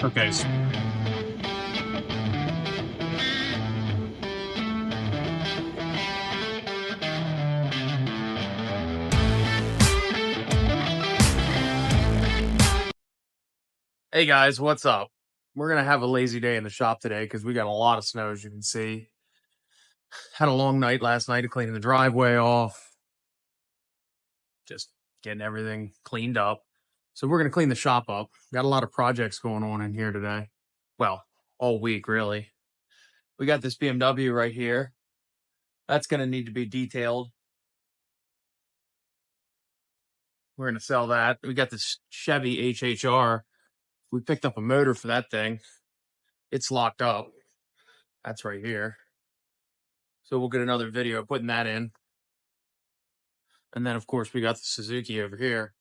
Okay. Hey guys, what's up? We're gonna have a lazy day in the shop today because we got a lot of snow, as you can see. Had a long night last night of cleaning the driveway off, just getting everything cleaned up. So we're gonna clean the shop up. Got a lot of projects going on in here today. Well, all week really. We got this BMW right here. That's gonna need to be detailed. We're gonna sell that. We got this Chevy HHR. We picked up a motor for that thing. It's locked up. That's right here. So we'll get another video putting that in. And then, of course, we got the Suzuki over here.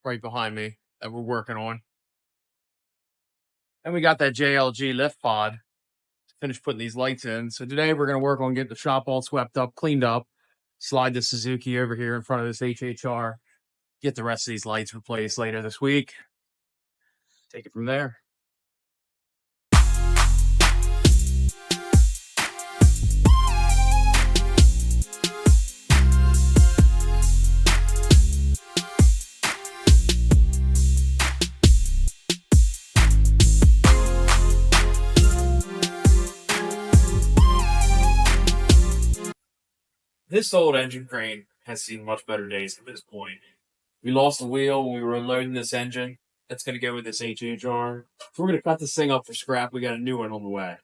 Right behind me that we're working on. And we got that JLG lift pod to finish putting these lights in. So today we're going to work on getting the shop all swept up, cleaned up, slide the Suzuki over here in front of this HHR, get the rest of these lights replaced later this week. Take it from there. This old engine crane has seen much better days at this point. We lost the wheel when we were unloading this engine. That's going to go with this HHR. If we're going to cut this thing up for scrap, we got a new one on the way.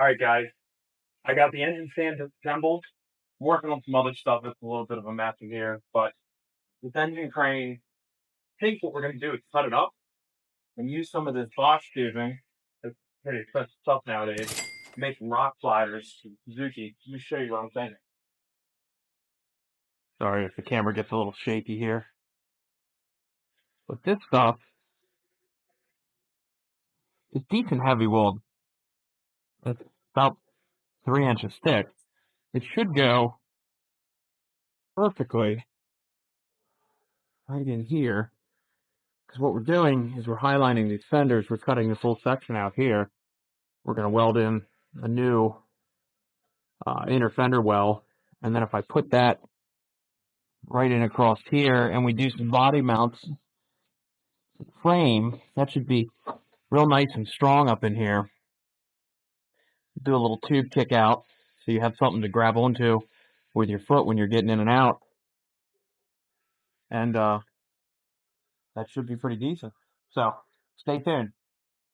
All right, guys. I got the engine stand assembled. I'm working on some other stuff. It's a little bit of a mess in here, but this engine crane, I think what we're going to do is cut it up and use some of this Bosch tubing. It's pretty expensive stuff nowadays. Make rock sliders, Suzuki. Let me show you what I'm saying. Sorry if the camera gets a little shaky here. But this stuff is decent heavy weld. It's about 3 inches thick. It should go perfectly right in here. Because what we're doing is we're highlining these fenders. We're cutting the full section out here. We're going to weld in a new inner fender well. And then if I put that right in across here and we do some body mounts frame, that should be real nice and strong up in here. Do a little tube kick out so you have something to grab onto with your foot when you're getting in and out. And that should be pretty decent. So stay tuned.